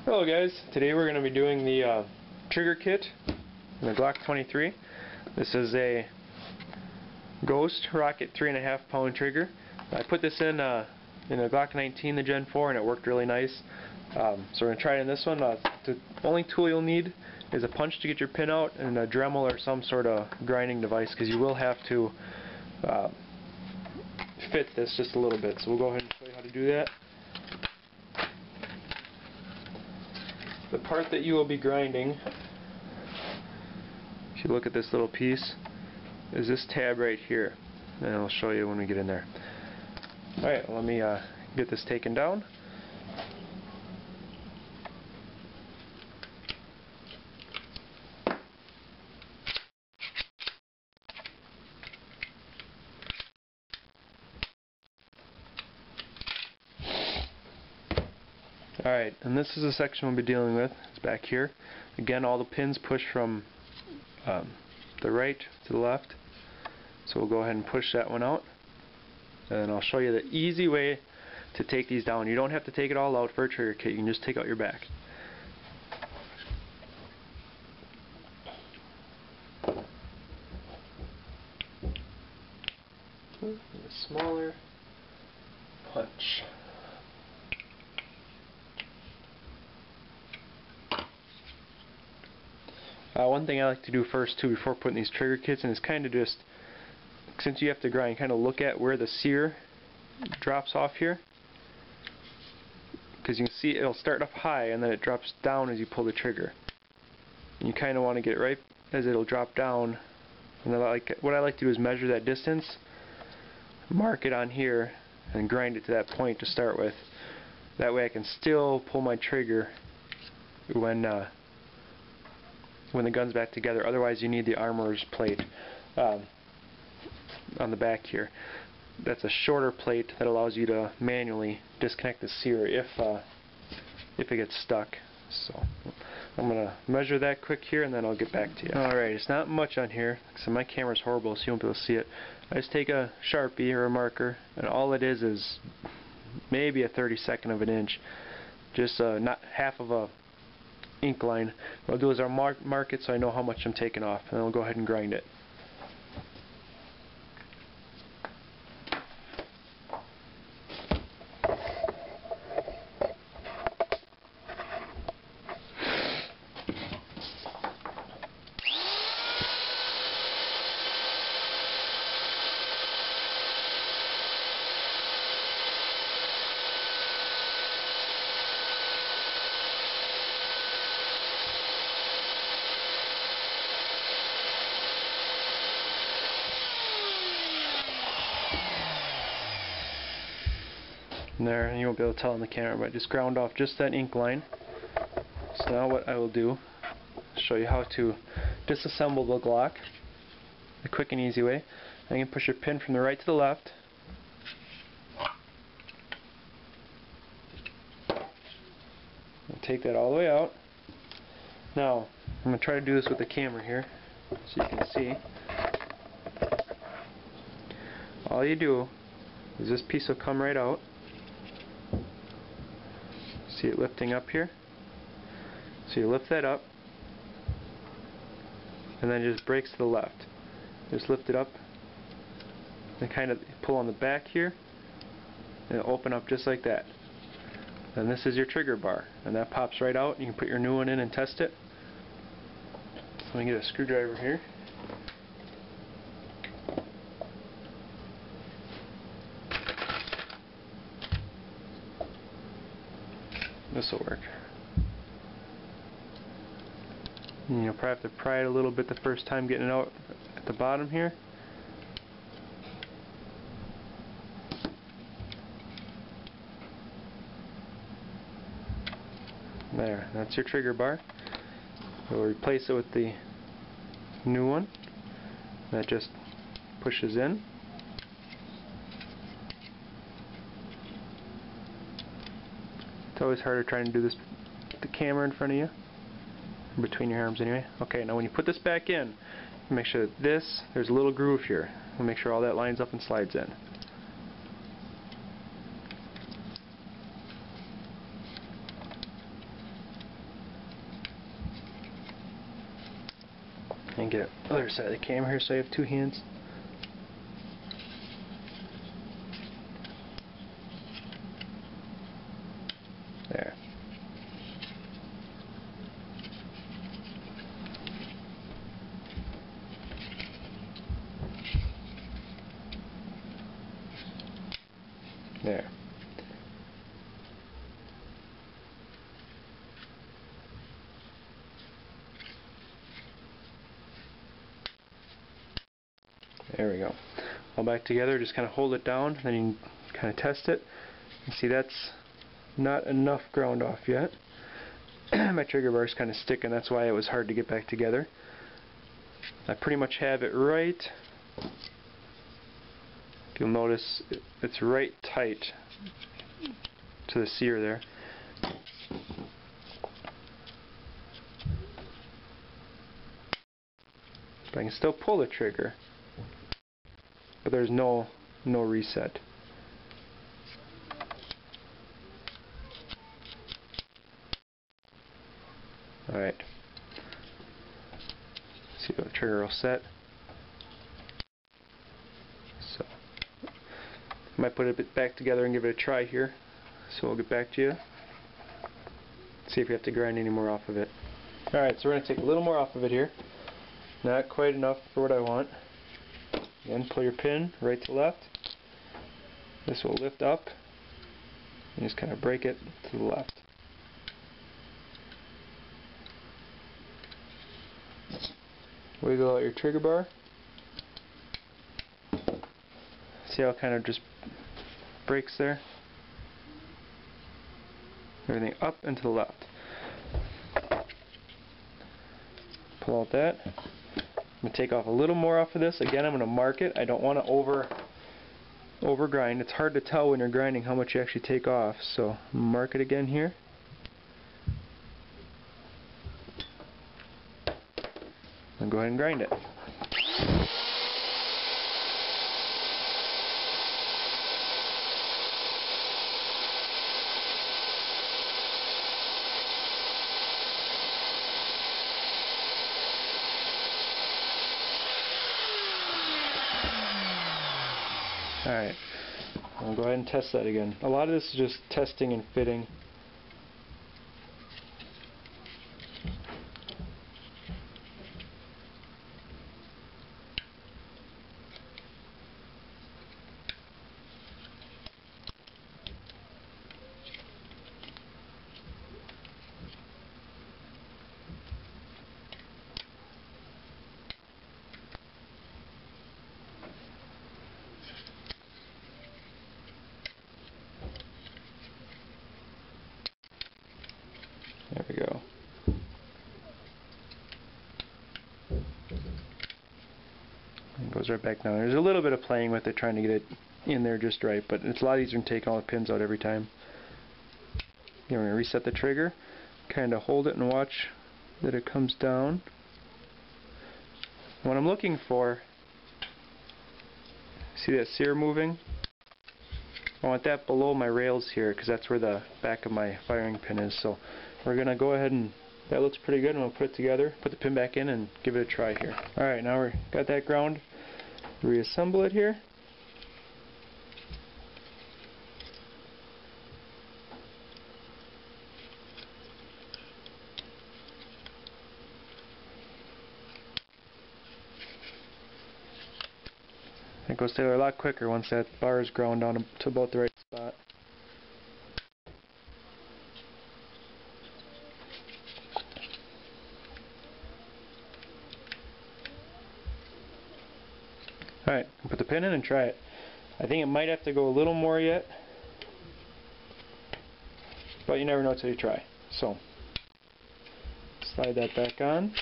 Hello guys, today we're going to be doing the trigger kit in the Glock 23. This is a Ghost Rocket 3.5 pound trigger. I put this in a Glock 19, the Gen 4, and it worked really nice. So we're going to try it in this one. The only tool you'll need is a punch to get your pin out and a Dremel or some sort of grinding device, because you will have to fit this just a little bit. So we'll go ahead and show you how to do that. The part that you will be grinding, if you look at this little piece, is this tab right here, and I'll show you when we get in there. Alright, let me get this taken down. Alright, and this is the section we'll be dealing with. It's back here. Again, all the pins push from the right to the left. So we'll go ahead and push that one out. And I'll show you the easy way to take these down. You don't have to take it all out for a trigger kit. You can just take out your back. A smaller punch. One thing I like to do first too before putting these trigger kits in is kind of just, since you have to grind, kind of look at where the sear drops off here, because you can see it'll start up high and then it drops down as you pull the trigger, and you kind of want to get it right as it'll drop down. And what I like to do is measure that distance, mark it on here, and grind it to that point to start with. That way I can still pull my trigger when the gun's back together. Otherwise you need the armorer's plate on the back here. That's a shorter plate that allows you to manually disconnect the sear if it gets stuck. So I'm going to measure that quick here and then I'll get back to you. Alright, it's not much on here, so my camera's horrible so you won't be able to see it. I just take a Sharpie or a marker, and all it is maybe a 32nd of an inch. Just not half of a ink line. What I'll do is I'll mark it so I know how much I'm taking off, and then I'll go ahead and grind it. There, and you won't be able to tell on the camera, but I just ground off just that ink line. So now what I will do is show you how to disassemble the Glock the quick and easy way. And you can push your pin from the right to the left. And take that all the way out. Now I'm going to try to do this with the camera here so you can see. All you do is this piece will come right out. See it lifting up here? So you lift that up, and then it just breaks to the left. Just lift it up, and kind of pull on the back here, and it'll open up just like that. And this is your trigger bar, and that pops right out. You can put your new one in and test it. So let me get a screwdriver here. This will work. And you'll probably have to pry it a little bit the first time getting it out at the bottom here. There, that's your trigger bar. We'll replace it with the new one. That just pushes in. It's always harder trying to do this with the camera in front of you, between your arms anyway. Okay, now when you put this back in, make sure that there's a little groove here. We'll make sure all that lines up and slides in. get the other side of the camera here so I have two hands. There. There. There we go. All back together, just kind of hold it down, then you can kind of test it. You see that's not enough ground off yet. My trigger bar is kind of sticking, that's why it was hard to get back together. I pretty much have it right. You'll notice it's right tight to the sear there. But I can still pull the trigger, but there's no reset. Alright. See if the trigger will set. So I might put it a bit back together and give it a try here. So we'll get back to you. See if you have to grind any more off of it. Alright, so we're going to take a little more off of it here. Not quite enough for what I want. Again, pull your pin right to left. This will lift up and just kind of break it to the left. Wiggle out your trigger bar. See how it kind of just breaks there? Everything up and to the left. Pull out that. I'm going to take off a little more off of this. Again, I'm going to mark it. I don't want to over grind. It's hard to tell when you're grinding how much you actually take off. So mark it again here. And go ahead and grind it. Alright, I'll go ahead and test that again. A lot of this is just testing and fitting. There we go. It goes right back down. There's a little bit of playing with it, trying to get it in there just right, but it's a lot easier than taking all the pins out every time. We're going to reset the trigger, kind of hold it and watch that it comes down. What I'm looking for, see that sear moving? I want that below my rails here because that's where the back of my firing pin is. So we're going to go ahead and, that looks pretty good, and we'll put it together, put the pin back in and give it a try here. Alright, now we've got that ground. Reassemble it here. It goes together a lot quicker once that bar is ground down to about the right spot. Alright, put the pin in and try it. I think it might have to go a little more yet, but you never know until you try. So, slide that back on.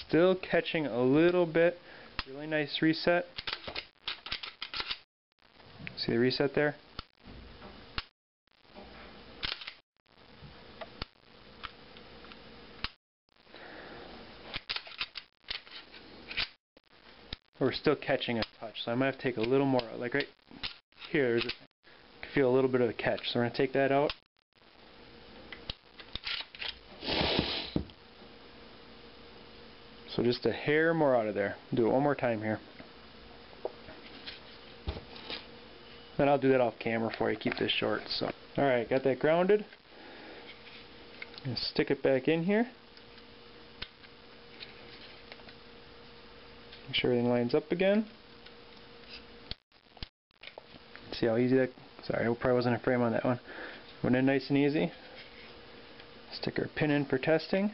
Still catching a little bit. Really nice reset. See the reset there? We're still catching a touch, so I might have to take a little more. Like right here, I can feel a little bit of a catch. So we're going to take that out. So just a hair more out of there. Do it one more time here. Then I'll do that off camera for you, keep this short. So, alright, got that grounded. Stick it back in here. Make sure everything lines up again. See how easy that... Sorry, I probably wasn't a frame on that one. Went in nice and easy. Stick our pin in for testing.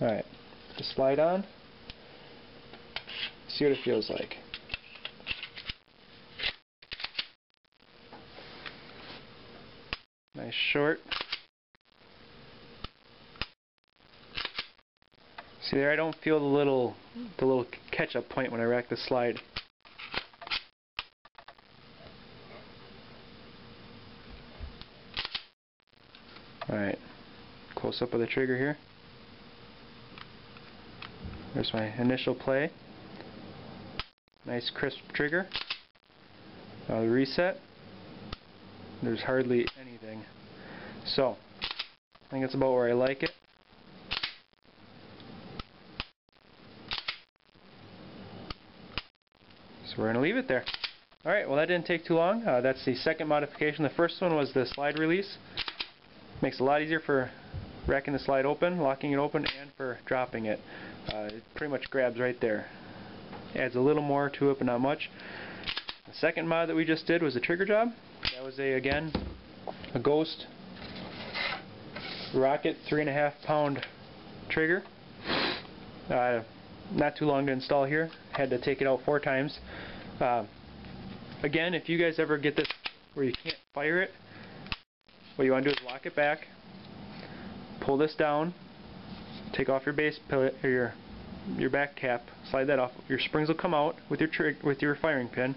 Alright, just slide on. See what it feels like. Nice short. See there, I don't feel the little catch-up point when I rack the slide. Alright, close up of the trigger here. There's my initial play. Nice crisp trigger. Now the reset. There's hardly anything. So, I think that's about where I like it. So we're going to leave it there. Alright, well that didn't take too long. That's the second modification. The first one was the slide release. Makes it a lot easier for racking the slide open, locking it open, and for dropping it. It pretty much grabs right there. Adds a little more to it, but not much. The second mod that we just did was a trigger job. That was again a Ghost Rocket 3.5 pound trigger. Not too long to install here. Had to take it out 4 times. Again, if you guys ever get this where you can't fire it, what you want to do is lock it back, pull this down, take off your base pellet or your back cap, slide that off. Your springs will come out with your firing pin,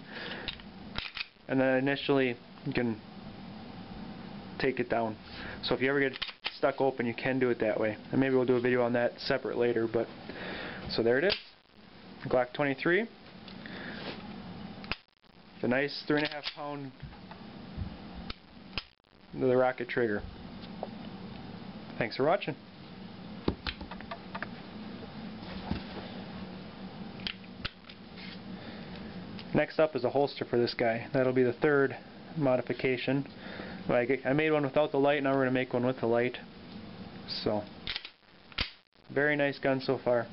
and then initially you can take it down. So if you ever get stuck open, you can do it that way. And maybe we'll do a video on that separate later. But so there it is, Glock 23. It's a nice 3.5 pound with a rocket trigger. Thanks for watching. Next up is a holster for this guy. That'll be the third modification. I made one without the light, now we're going to make one with the light. So, very nice gun so far.